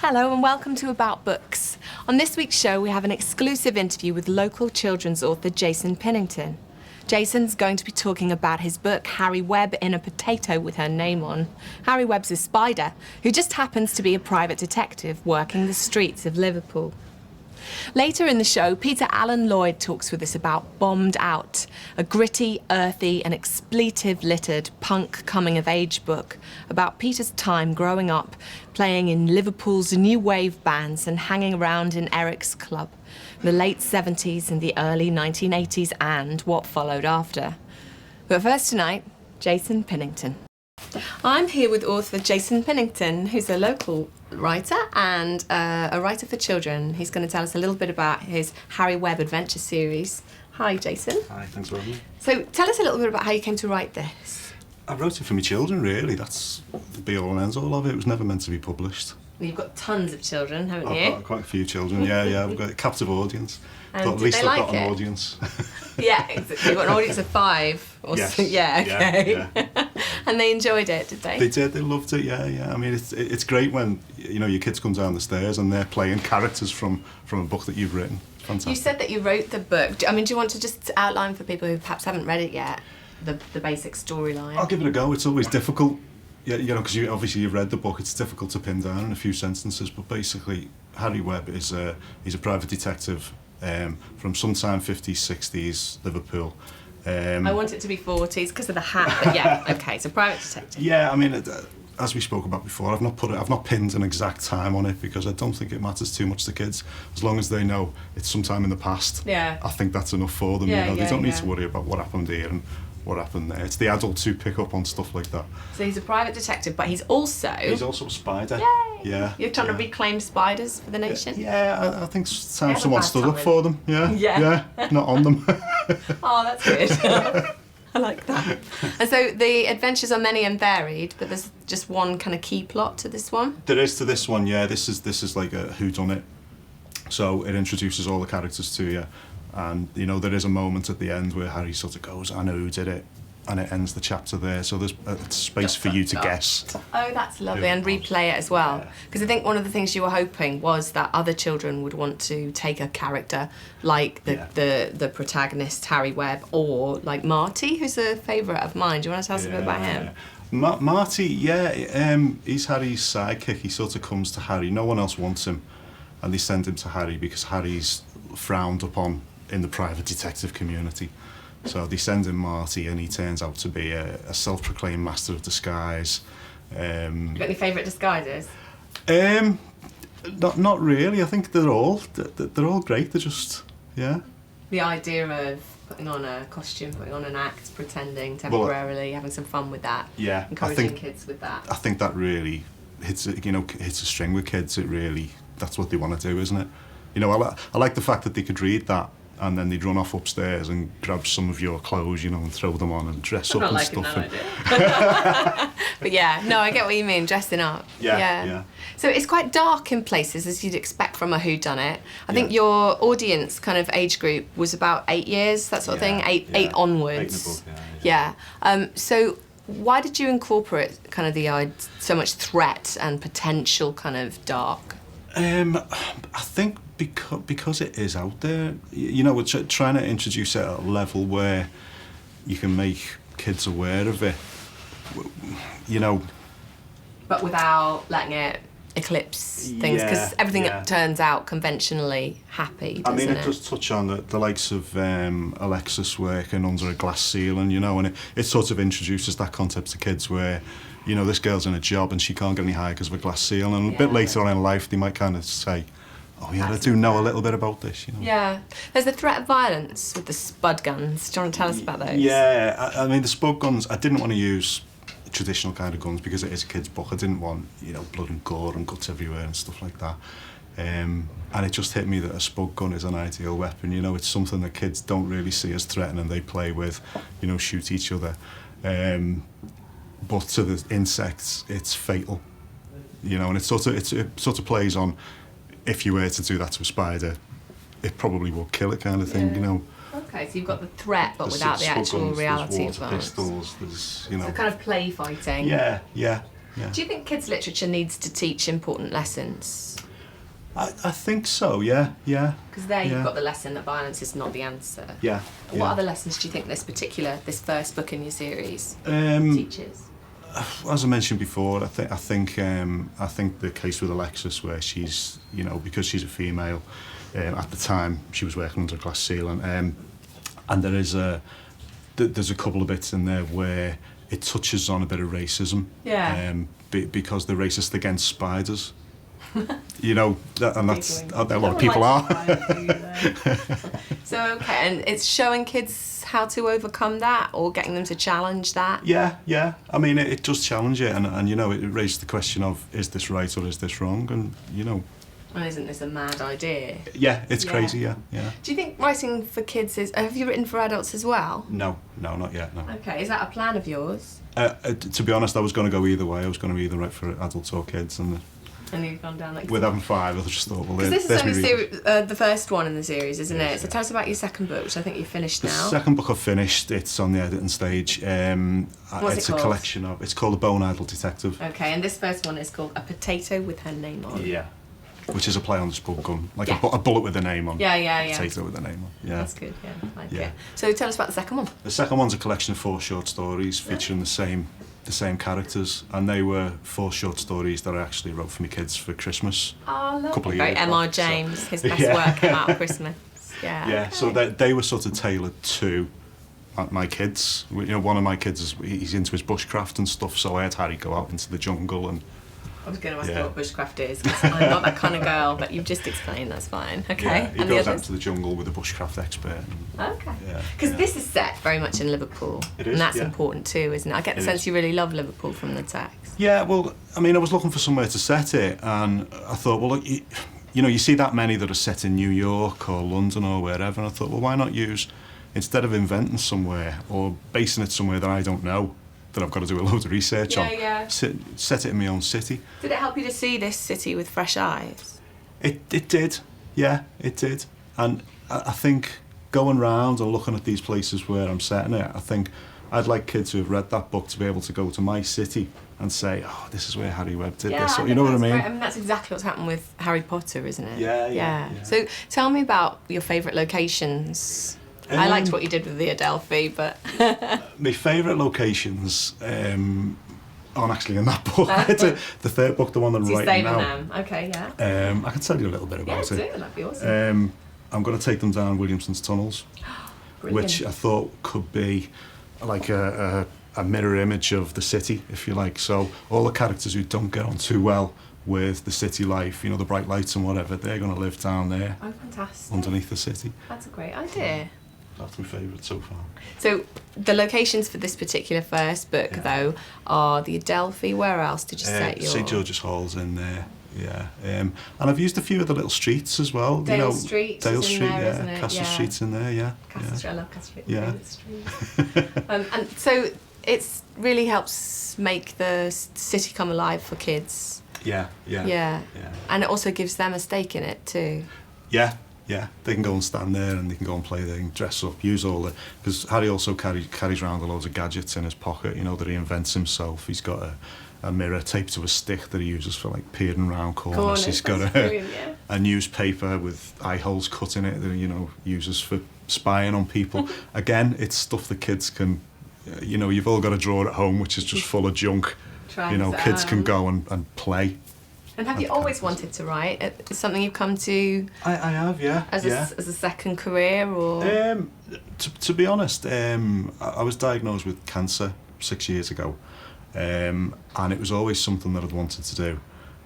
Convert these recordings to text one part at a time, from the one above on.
Hello and welcome to About Books. On this week's show we have an exclusive interview with local children's author Jason Pinnington. Jason's going to be talking about his book Harry Webb in a Potato with Her Name On. Harry Webb's a spider who just happens to be a private detective working the streets of Liverpool. Later in the show, Peter Alan Lloyd talks with us about Bombed Out, a gritty, earthy and expletive-littered punk coming-of-age book about Peter's time growing up, playing in Liverpool's new wave bands and hanging around in Eric's club, the late 70s and the early 1980s and what followed after. But first tonight, Jason Pinnington. I'm here with author Jason Pinnington, who's a local writer and a writer for children. He's going to tell us a little bit about his Harry Webb adventure series. Hi, Jason. Hi, thanks for having me. So tell us a little bit about how you came to write this. I wrote it for my children, really. That's the be-all and end-all of it. It was never meant to be published. Well, you've got tons of children, haven't you? I've got quite a few children, yeah. I've got a captive audience. And But at least did they I've like got an it? audience. Yeah, exactly. You've got an audience of 5. Or Yes. so. Yeah, okay. Yeah. And they enjoyed it, did they? They did, they loved it, yeah. I mean, it's great when, your kids come down the stairs and they're playing characters from a book that you've written. It's fantastic. You said that you wrote the book. Do you want to just outline for people who perhaps haven't read it yet, the basic storyline? I'll give it a go. It's always difficult, because obviously you've read the book. It's difficult to pin down in a few sentences. But basically, Harry Webb is he's a private detective from sometime 50s, 60s Liverpool. I want it to be 40s because of the hat, but yeah, okay. So private detective. Yeah, I mean, as we spoke about before, I've not pinned an exact time on it because I don't think it matters too much to kids. As long as they know it's sometime in the past, Yeah. I think that's enough for them. Yeah, They don't need to yeah. worry about what happened here and what happened there. It's the adults who pick up on stuff like that. So he's a private detective, but he's also a spider. Yay! Yeah. You're trying to reclaim spiders for the nation. Yeah, I think it's time They have a someone bad stood up time. for them. Yeah, not on them. Oh, that's good. I like that. And so the adventures are many and varied, but there's just one kind of key plot to this one. There is to this one, yeah. This is like a whodunit. So it introduces all the characters to you, and there is a moment at the end where Harry sort of goes, "I know who did it," and it ends the chapter there. So there's a space for you to guess. Oh, that's lovely, and replay it as well. Because I think one of the things you were hoping was that other children would want to take a character like the protagonist Harry Webb, or like Marty, who's a favourite of mine. Do you want to tell us a bit about him? Marty, he's Harry's sidekick. He sort of comes to Harry. No one else wants him, and they send him to Harry because Harry's frowned upon in the private detective community. So they send him Marty, and he turns out to be a self-proclaimed master of disguise. You got any favourite disguises? Not really. I think they're all great. They're just The idea of putting on a costume, putting on an act, pretending temporarily, having some fun with that. Yeah, encouraging kids with that. I think that really hits a string with kids. That's what they want to do, isn't it? I like the fact that they could read that and then they'd run off upstairs and grab some of your clothes, and throw them on and dress up and stuff. But yeah, no, I get what you mean, dressing up. Yeah. So it's quite dark in places, as you'd expect from a whodunit. I think your audience kind of age group was about 8 years, that sort of thing, eight onwards. 8 in the book, So why did you incorporate kind of so much threat and potential kind of dark? I think because it is out there, we're trying to introduce it at a level where you can make kids aware of it, But without letting it eclipse things, because everything turns out conventionally happy, doesn't it does touch on the likes of Alexis working under a glass ceiling, and it sort of introduces that concept to kids where, this girl's in a job and she can't get any higher because of a glass ceiling, and a bit later on in life they might kind of say, oh yeah, I do know a little bit about this, Yeah. There's the threat of violence with the spud guns. Do you want to tell us about those? Yeah, I mean, the spud guns, I didn't want to use traditional kind of guns because it is a kid's book. I didn't want, blood and gore and guts everywhere and stuff like that. And it just hit me that a spud gun is an ideal weapon. It's something that kids don't really see as threatening. They play with, shoot each other. But to the insects, it's fatal. And it sort of plays on, if you were to do that to a spider, it probably would kill it, kind of thing. Okay, so you've got the threat, but without the actual reality of violence. Pistols, there's So kind of play fighting. Yeah. yeah. Do you think kids' literature needs to teach important lessons? I think so, yeah. Because there you've Yeah. got the lesson that violence is not the answer. Yeah. What other lessons do you think this first book in your series Um, teaches? As I mentioned before, I think the case with Alexis, where she's, you know, because she's a female, at the time she was working under a glass ceiling, and there's a couple of bits in there where it touches on a bit of racism. Yeah. Because they're racist against spiders. You know, and that's a lot of No people one are. likes spiders. So, okay, and it's showing kids how to overcome that or getting them to challenge that? Yeah. I mean, it does challenge it, and you know, it raises the question of, is this right or is this wrong? And, you know... And isn't this a mad idea? Yeah, it's Yeah. crazy, yeah. Do you think writing for kids is... Have you written for adults as well? No, not yet, no. Okay, is that a plan of yours? To be honest, I was going to go either way. I was going to either write for adults or kids, and And you've gone down like... with having 5, I just thought, well, Because this is there's only me reading. the first one in the series, isn't it? So Yeah. tell us about your second book, which I think you've finished The now. second book I've finished, it's on the editing stage. What's It's it a called? collection of... It's called The Bone Idle Detective. Okay, and this first one is called A Potato with Her Name On. Yeah. Which is a play on the spud gun. Like Yeah. a bullet with a name on. Yeah. Potato with a name on. Yeah. That's good, yeah. I like Yeah. it. So tell us about the second one. The second one's a collection of 4 short stories featuring the same characters, and they were 4 short stories that I actually wrote for my kids for Christmas. Oh, lovely. Couple of Very years M.R. back, so- James, his best Yeah. work came out at Christmas. Yeah. Yeah, okay. so they were sort of tailored to my kids. You know, one of my kids he's into his bushcraft and stuff, so I had Harry go out into the jungle and... I was going to ask you Yeah. what bushcraft is, because I'm not that kind of girl, but you've just explained, that's fine. Okay. Yeah, he and the goes out others? into the jungle with a bushcraft expert. Okay. Yeah, Because yeah. this is set very much in Liverpool. It is, And that's yeah. important too, isn't it? I get the It sense is. you really love Liverpool from the text. Yeah, well, I mean, I was looking for somewhere to set it, and I thought, well, look, you know, you see that many that are set in New York or London or wherever, and I thought, well, why not use, instead of inventing somewhere or basing it somewhere that I don't know, that I've got to do a load of research on, Yeah. set it in my own city. Did it help you to see this city with fresh eyes? It did, yeah, it did. And I think going round and looking at these places where I'm setting it, I think I'd like kids who have read that book to be able to go to my city and say, oh, this is where Harry Webb did this. I You think know what I that's mean? great. I mean, that's exactly what's happened with Harry Potter, isn't it? Yeah. So tell me about your favourite locations. I liked Um, what you did with the Adelphi, but... My favourite locations aren't actually in that book. The third book, the one that I'm So you writing saving now. them. Okay, yeah. I can tell you a little bit Yeah, about do. it. That'd be awesome. I'm going to take them down Williamson's tunnels, Brilliant. which I thought could be like a mirror image of the city, if you like. So all the characters who don't get on too well with the city life, you know, the bright lights and whatever, they're going to live down there Oh, fantastic. underneath the city. That's a great idea. That's my favourite so far. So the locations for this particular first book, though, are the Adelphi. Where else did you set your... St George's Hall's in there, yeah. And I've used a few of the little streets as well. Dale you know, Street Dale is in Street, there, yeah. isn't it? Castle Yeah. Street's in there, yeah. Castle Street, I love Castle Street. Yeah. Street. And so it really helps make the city come alive for kids. Yeah. And it also gives them a stake in it too. Yeah. They can go and stand there and they can go and play, they can dress up, use all the... Because Harry also carries around a loads of gadgets in his pocket, you know, that he invents himself. He's got a mirror taped to a stick that he uses for, like, peering around corners. He's got a newspaper with eye holes cut in it that, you know, uses for spying on people. Again, it's stuff that kids can... You know, you've all got a drawer at home which is just full of junk. You know, kids can go and play. And have you always wanted to write? It's something you've come to I have, yeah. as a second career, or? To be honest, I was diagnosed with cancer 6 years ago, and it was always something that I'd wanted to do.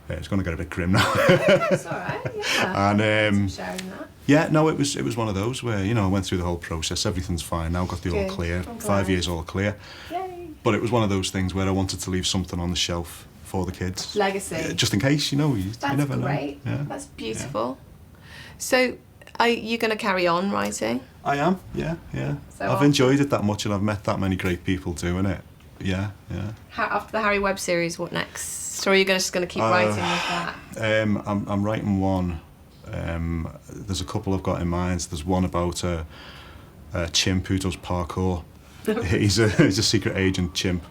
It's going to get a bit grim now. It's all right, yeah. And Thanks for sharing that. yeah, no, it was one of those where, you know, I went through the whole process. Everything's fine now. Got the all Good. clear. I'm 5 glad. years all clear. Yay. But it was one of those things where I wanted to leave something on the shelf for the kids. Legacy. Just in case, you know, you That's never great. know. Yeah. That's beautiful. So, are you going to carry on writing? I am, yeah. So I've enjoyed it that much and I've met that many great people doing it. Yeah. After the Harry Webb series, what next? Or are you just going to keep writing with that? I'm writing one. There's a couple I've got in mind. There's one about a chimp who does parkour. He's a secret agent chimp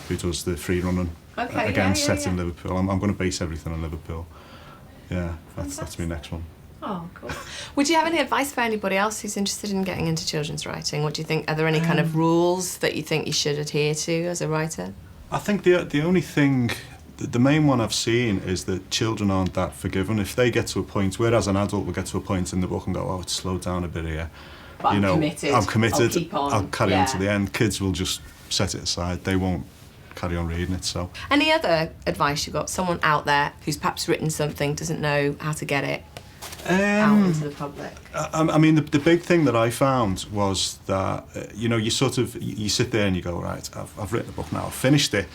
who does the free running Okay, Again, set in Liverpool. I'm going to base everything on Liverpool. Yeah, that's my next one. Oh, cool. Would you have any advice for anybody else who's interested in getting into children's writing? What do you think? Are there any kind of rules that you think you should adhere to as a writer? I think the only thing, the main one I've seen is that children aren't that forgiving. If they get to a point, whereas an adult will get to a point in the book and go, oh, it's slowed down a bit here. But I'm committed. I'll keep on. I'll carry on to the end. Kids will just set it aside. They won't carry on reading it. So. Any other advice you got? Someone out there who's perhaps written something, doesn't know how to get it out into the public? I mean, the big thing that I found was that, you sit there and you go, right, I've written a book now, I've finished it.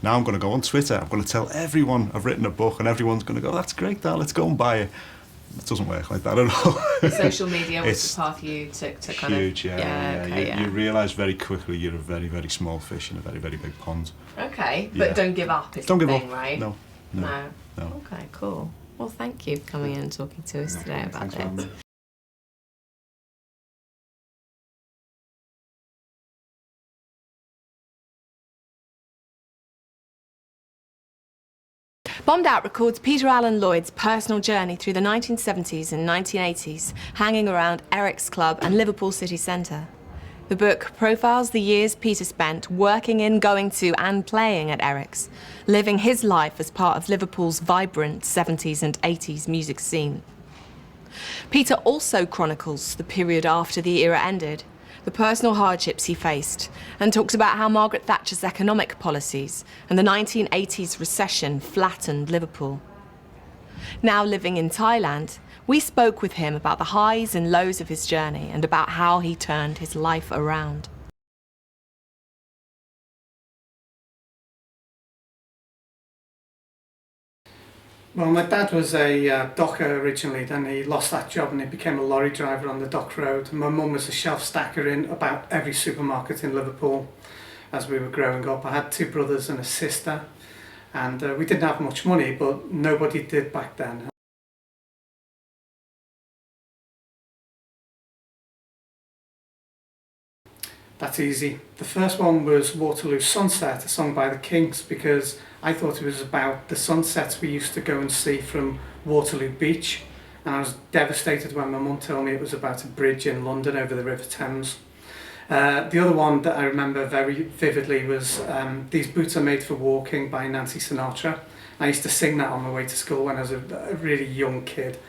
Now I'm going to go on Twitter, I'm going to tell everyone I've written a book, and everyone's going to go, that's great, Dad, let's go and buy it. It doesn't work like that at all. Social media was the path you took to kind huge, of... You realise very quickly you're a very, very small fish in a very, very big pond. Okay, but don't give up is don't the give thing, up. right? No. Okay, cool. Well, thank you for coming in and talking to us today about this. Bombed Out records Peter Alan Lloyd's personal journey through the 1970s and 1980s, hanging around Eric's Club and Liverpool city centre. The book profiles the years Peter spent working in, going to and playing at Eric's, living his life as part of Liverpool's vibrant 70s and 80s music scene. Peter also chronicles the period after the era ended, the personal hardships he faced, and talks about how Margaret Thatcher's economic policies and the 1980s recession flattened Liverpool. Now living in Thailand, we spoke with him about the highs and lows of his journey and about how he turned his life around. Well, my dad was a docker originally, then he lost that job and he became a lorry driver on the Dock Road. And my mum was a shelf stacker in about every supermarket in Liverpool as we were growing up. I had two brothers and a sister, and we didn't have much money, but nobody did back then. That's easy. The first one was Waterloo Sunset, a song by the Kinks, because I thought it was about the sunsets we used to go and see from Waterloo Beach, and I was devastated when my mum told me it was about a bridge in London over the River Thames. The other one that I remember very vividly was These Boots Are Made for Walking by Nancy Sinatra. I used to sing that on my way to school when I was a really young kid.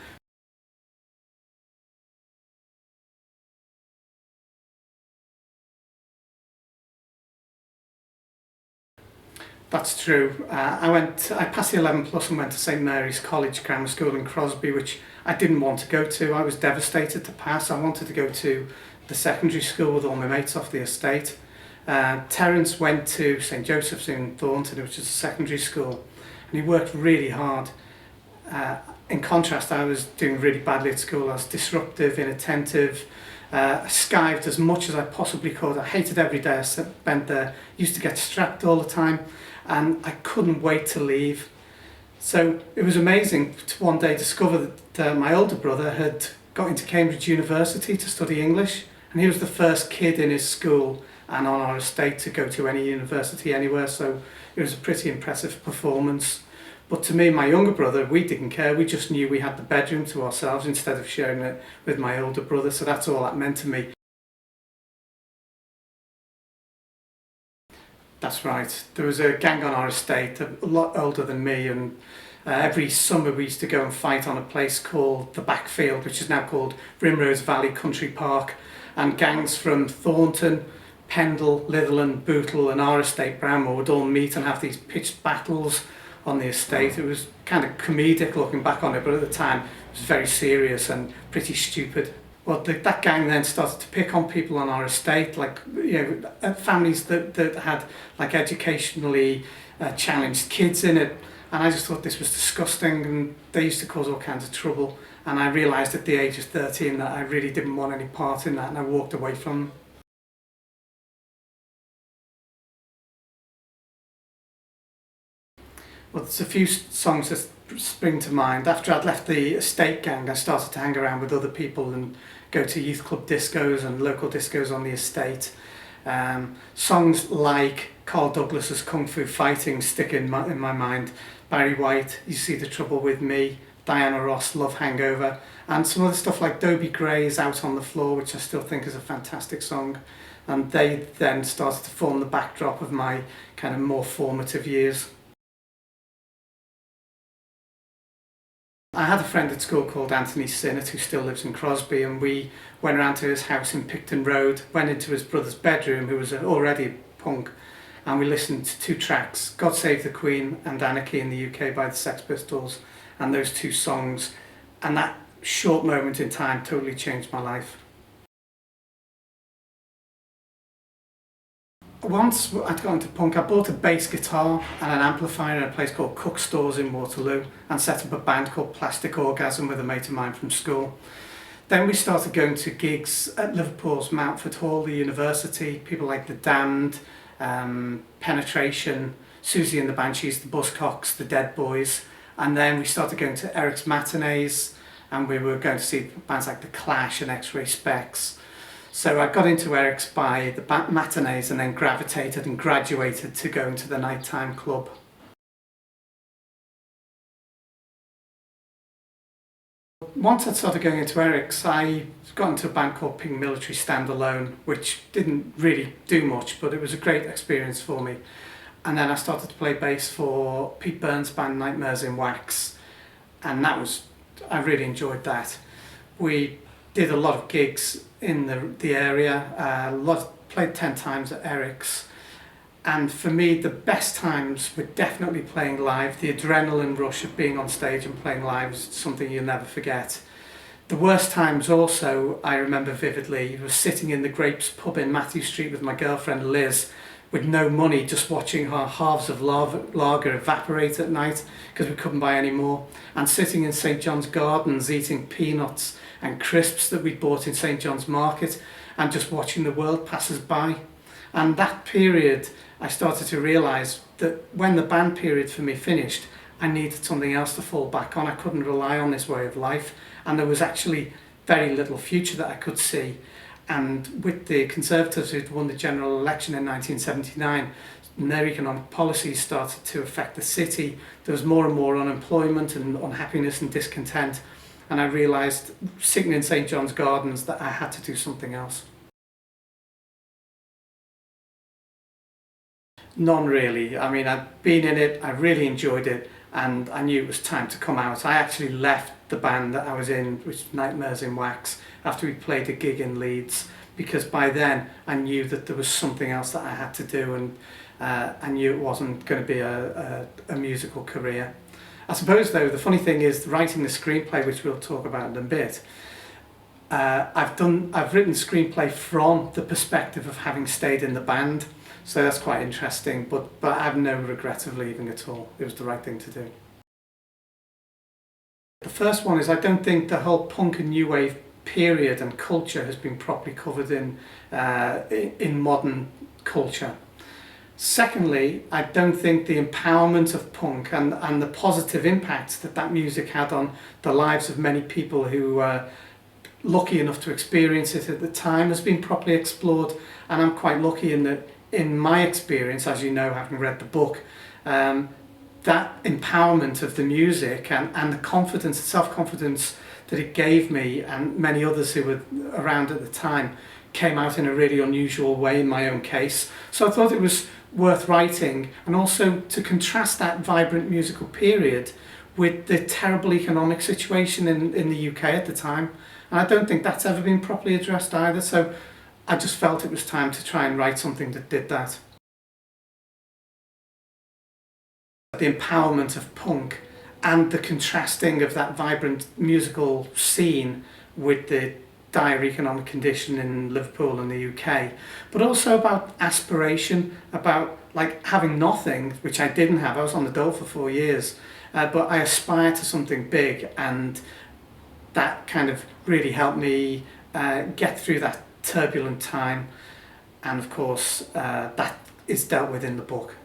That's true. I passed the 11 plus and went to St Mary's College Grammar School in Crosby, which I didn't want to go to. I was devastated to pass. I wanted to go to the secondary school with all my mates off the estate. Terence went to St Joseph's in Thornton, which is a secondary school, and he worked really hard. In contrast, I was doing really badly at school. I was disruptive, inattentive, skived as much as I possibly could. I hated every day I spent there. Used to get strapped all the time, and I couldn't wait to leave. So it was amazing to one day discover that my older brother had got into Cambridge University to study English, and he was the first kid in his school and on our estate to go to any university anywhere, so it was a pretty impressive performance. But to me, my younger brother, we didn't care. We just knew we had the bedroom to ourselves instead of sharing it with my older brother, so that's all that meant to me. That's right. There was a gang on our estate, a lot older than me, and every summer we used to go and fight on a place called the Backfield, which is now called Rimrose Valley Country Park, and gangs from Thornton, Pendle, Litherland, Bootle and our estate, Bramwell, would all meet and have these pitched battles on the estate. It was kind of comedic looking back on it, but at the time it was very serious and pretty stupid. Well, that gang then started to pick on people on our estate, like families that had like educationally challenged kids in it, and I just thought this was disgusting, and they used to cause all kinds of trouble, and I realised at the age of 13 that I really didn't want any part in that, and I walked away from them. Well, there's a few songs that spring to mind. After I'd left the estate gang, I started to hang around with other people and go to youth club discos and local discos on the estate. Songs like Carl Douglas's Kung Fu Fighting stick in my mind. Barry White, You See the Trouble with Me, Diana Ross, Love Hangover, and some other stuff like Dobie Gray's Out on the Floor, which I still think is a fantastic song. And they then started to form the backdrop of my kind of more formative years. I had a friend at school called Anthony Sinnott who still lives in Crosby, and we went around to his house in Picton Road, went into his brother's bedroom, who was already a punk, and we listened to two tracks, God Save the Queen and Anarchy in the UK by the Sex Pistols, and those two songs, and that short moment in time totally changed my life. Once I'd got into punk, I bought a bass guitar and an amplifier in a place called Cook Stores in Waterloo and set up a band called Plastic Orgasm with a mate of mine from school. Then we started going to gigs at Liverpool's Mountford Hall, the university, people like The Damned, Penetration, Susie and the Banshees, the Buzzcocks, the Dead Boys, and then we started going to Eric's matinees, and we were going to see bands like The Clash and X-Ray Specs. So I got into Eric's by the matinees and then gravitated and graduated to going to the nighttime club. Once I started going into Eric's, I got into a band called Pink Military Standalone, which didn't really do much, but it was a great experience for me. And then I started to play bass for Pete Burns' band Nightmares in Wax, and I really enjoyed that. We did a lot of gigs in the area, played 10 times at Eric's, and for me the best times were definitely playing live. The adrenaline rush of being on stage and playing live is something you'll never forget. The worst times also, I remember vividly, was sitting in the Grapes pub in Matthew Street with my girlfriend Liz with no money, just watching our halves of lager evaporate at night because we couldn't buy any more, and sitting in St John's Gardens eating peanuts and crisps that we'd bought in St John's Market and just watching the world pass us by. And that period, I started to realise that when the band period for me finished, I needed something else to fall back on. I couldn't rely on this way of life, and there was actually very little future that I could see. And with the Conservatives who'd won the general election in 1979, and their economic policies started to affect the city, there was more and more unemployment and unhappiness and discontent, and I realised, sitting in St John's Gardens, that I had to do something else. None really. I mean, I'd been in it, I really enjoyed it, and I knew it was time to come out. I actually left the band that I was in, which was Nightmares in Wax, after we played a gig in Leeds, because by then I knew that there was something else that I had to do, and I knew it wasn't going to be a musical career. I suppose though, the funny thing is, writing the screenplay, which we'll talk about in a bit, I've written screenplay from the perspective of having stayed in the band, so that's quite interesting, but I have no regret of leaving at all. It was the right thing to do. The first one is, I don't think the whole punk and new wave period and culture has been properly covered in modern culture. Secondly, I don't think the empowerment of punk and the positive impact that music had on the lives of many people who were lucky enough to experience it at the time has been properly explored, and I'm quite lucky in that, in my experience, as you know, having read the book, that empowerment of the music and the confidence, the self-confidence that it gave me and many others who were around at the time came out in a really unusual way in my own case. So I thought it was worth writing, and also to contrast that vibrant musical period with the terrible economic situation in the UK at the time. And I don't think that's ever been properly addressed either, so I just felt it was time to try and write something that did that. The empowerment of punk and the contrasting of that vibrant musical scene with the dire economic condition in Liverpool and the UK, but also about aspiration, about like having nothing, which I didn't have. I was on the dole for 4 years, but I aspired to something big, and that kind of really helped me get through that turbulent time, and of course that is dealt with in the book.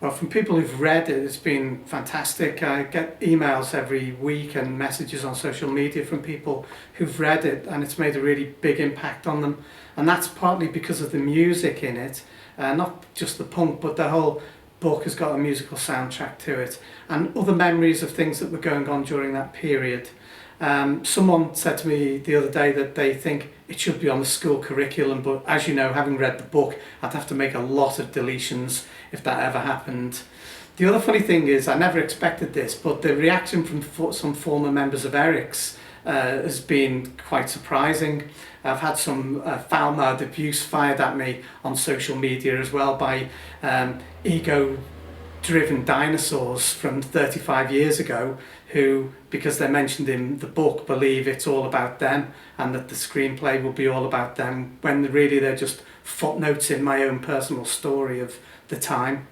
Well, from people who've read it, it's been fantastic. I get emails every week and messages on social media from people who've read it, and it's made a really big impact on them. And that's partly because of the music in it, not just the punk, but the whole book has got a musical soundtrack to it, and other memories of things that were going on during that period. Someone said to me the other day that they think it should be on the school curriculum, but as you know, having read the book, I'd have to make a lot of deletions if that ever happened. The other funny thing is, I never expected this, but the reaction from some former members of Eric's has been quite surprising. I've had some foul-mouthed abuse fired at me on social media as well by ego-driven dinosaurs from 35 years ago who, because they're mentioned in the book, believe it's all about them and that the screenplay will be all about them, when really they're just footnotes in my own personal story of the time.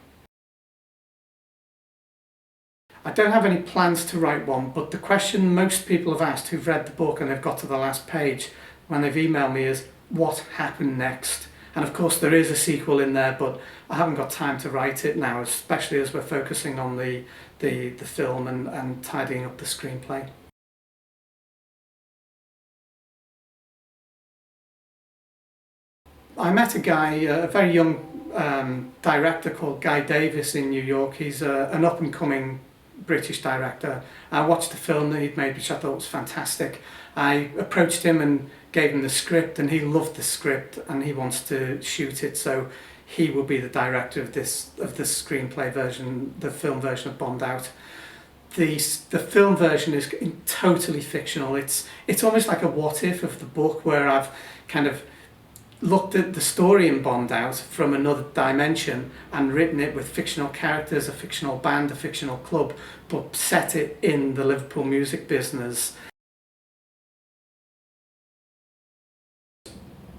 I don't have any plans to write one, but the question most people have asked who've read the book and they've got to the last page when they've emailed me is, what happened next? And of course there is a sequel in there, but I haven't got time to write it now, especially as we're focusing on the film and tidying up the screenplay. I met a guy, a very young director called Guy Davis in New York. He's an up-and-coming British director. I watched the film that he'd made, which I thought was fantastic. I approached him and gave him the script, and he loved the script and he wants to shoot it, so he will be the director of the screenplay version, the film version of Bombed Out. The film version is totally fictional. It's almost like a what if of the book, where I've kind of looked at the story in Bombed Out from another dimension and written it with fictional characters, a fictional band, a fictional club, but set it in the Liverpool music business.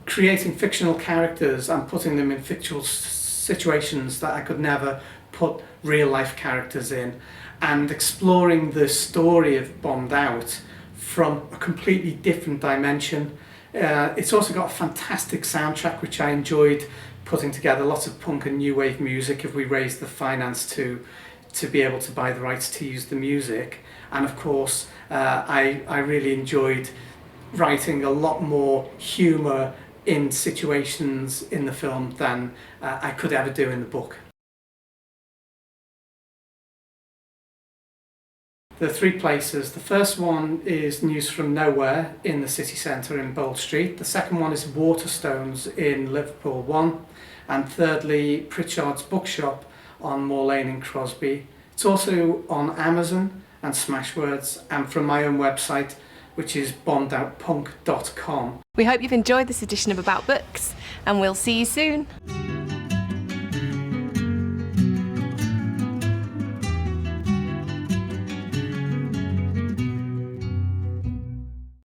Creating fictional characters and putting them in fictional situations that I could never put real life characters in, and exploring the story of Bombed Out from a completely different dimension. It's also got a fantastic soundtrack which I enjoyed putting together, lots of punk and new wave music if we raised the finance to be able to buy the rights to use the music. And of course I really enjoyed writing a lot more humour in situations in the film than I could ever do in the book. There are three places. The first one is News from Nowhere in the city centre in Bold Street. The second one is Waterstones in Liverpool 1. And thirdly, Pritchard's Bookshop on Moor Lane in Crosby. It's also on Amazon and Smashwords, and from my own website, which is bombedoutpunk.com. We hope you've enjoyed this edition of About Books, and we'll see you soon.